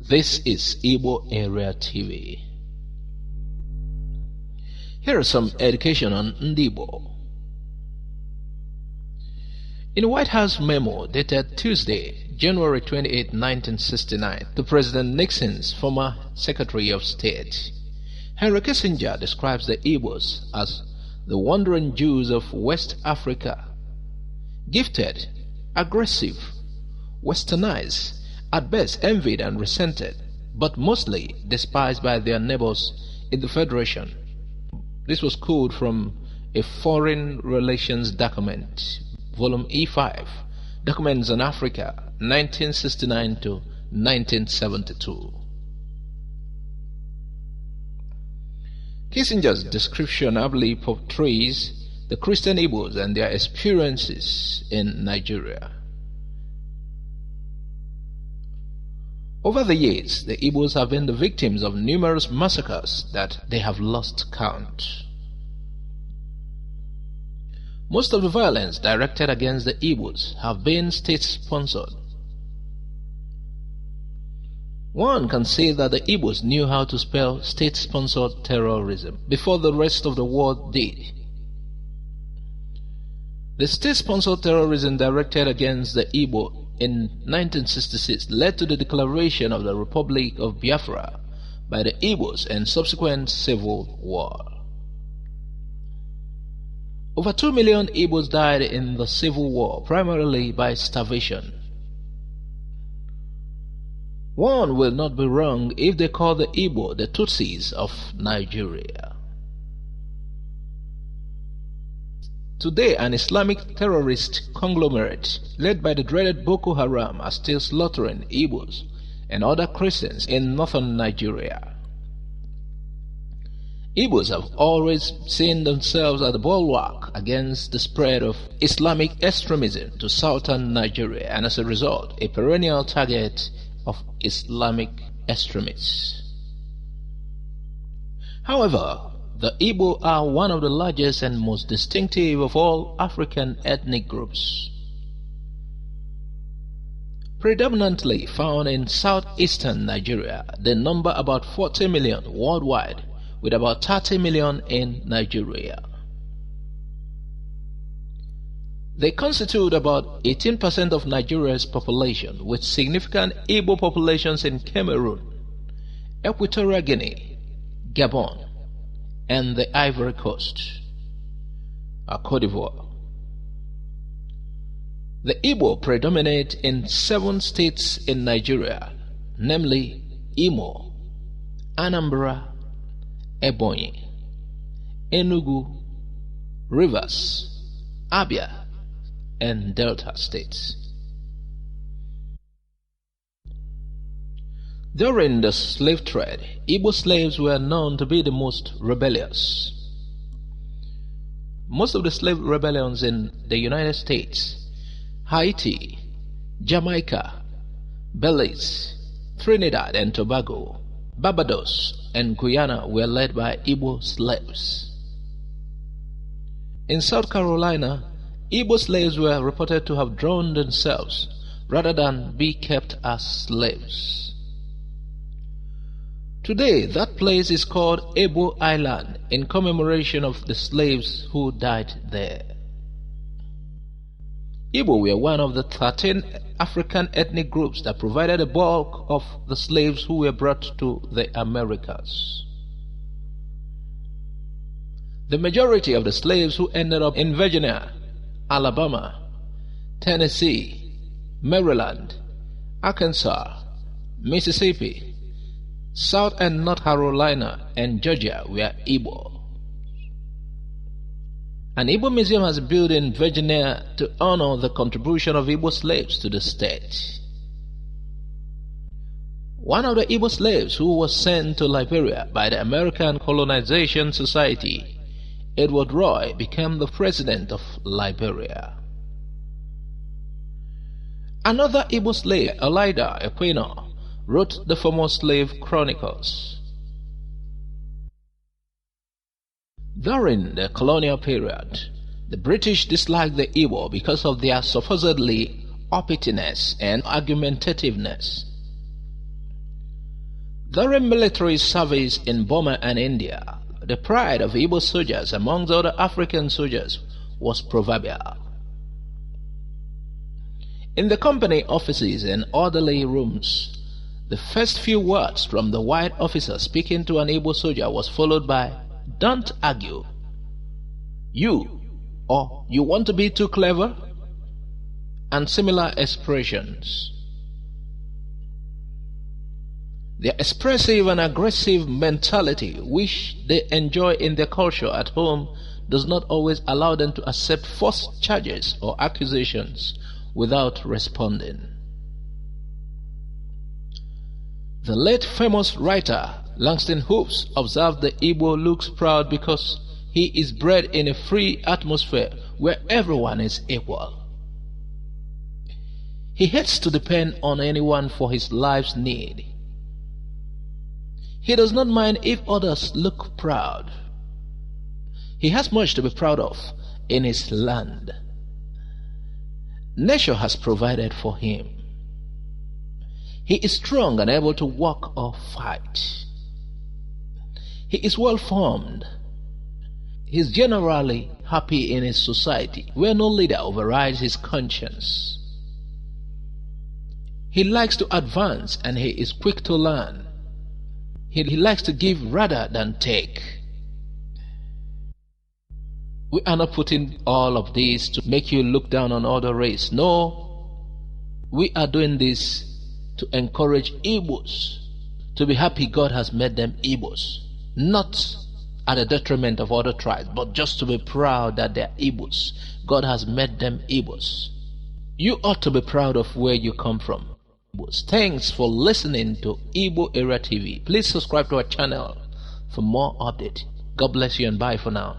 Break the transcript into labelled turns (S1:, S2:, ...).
S1: This is Igbo Area TV. Here is some education on Igbo. In a White House memo dated Tuesday, January 28, 1969, to President Nixon's former Secretary of State, Henry Kissinger describes the Igbos as the wandering Jews of West Africa, gifted, aggressive, westernized, at best envied and resented, but mostly despised by their neighbors in the Federation. This was culled from a Foreign Relations document, Volume E5, Documents on Africa, 1969 to 1972. Kissinger's description ably portrays the Christian Igbos and their experiences in Nigeria. Over the years, the Igbos have been the victims of numerous massacres that they have lost count. Most of the violence directed against the Igbos have been state-sponsored. One can say that the Igbos knew how to spell state-sponsored terrorism before the rest of the world did. The state-sponsored terrorism directed against the Igbo in 1966 led to the declaration of the Republic of Biafra by the Igbos and subsequent civil war. Over 2 million Igbos died in the civil war, primarily by starvation. One will not be wrong if they call the Igbo the Tutsis of Nigeria. Today, an Islamic terrorist conglomerate led by the dreaded Boko Haram are still slaughtering Igbos and other Christians in northern Nigeria. Igbos have always seen themselves as the bulwark against the spread of Islamic extremism to southern Nigeria, and as a result, a perennial target of Islamic extremists. However, the Igbo are one of the largest and most distinctive of all African ethnic groups. Predominantly found in southeastern Nigeria, they number about 40 million worldwide, with about 30 million in Nigeria. They constitute about 18% of Nigeria's population, with significant Igbo populations in Cameroon, Equatorial Guinea, Gabon, and the Ivory Coast, Côte d'Ivoire. The Igbo predominate in 7 states in Nigeria, namely Imo, Anambra, Ebonyi, Enugu, Rivers, Abia, and Delta states. During the slave trade, Igbo slaves were known to be the most rebellious. Most of the slave rebellions in the United States, Haiti, Jamaica, Belize, Trinidad and Tobago, Barbados, and Guyana were led by Igbo slaves. In South Carolina, Igbo slaves were reported to have drowned themselves rather than be kept as slaves. Today, that place is called Ebo Island in commemoration of the slaves who died there. Igbo were one of the 13 African ethnic groups that provided the bulk of the slaves who were brought to the Americas. The majority of the slaves who ended up in Virginia, Alabama, Tennessee, Maryland, Arkansas, Mississippi, South and North Carolina, and Georgia were Igbo. An Igbo museum has been built in Virginia to honor the contribution of Igbo slaves to the state. One of the Igbo slaves who was sent to Liberia by the American Colonization Society, Edward Roy, became the president of Liberia. Another Igbo slave, Elida Equino, wrote the famous Slave Chronicles. During the colonial period, the British disliked the Igbo because of their supposedly uppityness and argumentativeness. During military service in Burma and India, the pride of Igbo soldiers amongst other African soldiers was proverbial. In the company offices and orderly rooms, the first few words from the white officer speaking to an Igbo soldier was followed by, "Don't argue," "You," or "You want to be too clever," and similar expressions. Their expressive and aggressive mentality, which they enjoy in their culture at home, does not always allow them to accept false charges or accusations without responding. The late famous writer Langston Hughes observed the Igbo looks proud because he is bred in a free atmosphere where everyone is equal. He hates to depend on anyone for his life's need. He does not mind if others look proud. He has much to be proud of in his land. Nature has provided for him. He is strong and able to walk or fight. He is well formed. He is generally happy in his society where no leader overrides his conscience. He likes to advance and he is quick to learn. He likes to give rather than take. We are not putting all of this to make you look down on other race. No, we are doing this to encourage Igbos to be happy God has made them Igbos, not at the detriment of other tribes, but just to be proud that they are Igbos. God has made them Igbos. You ought to be proud of where you come from. Thanks for listening to Igbo Era TV. Please subscribe to our channel for more updates. God bless you and bye for now.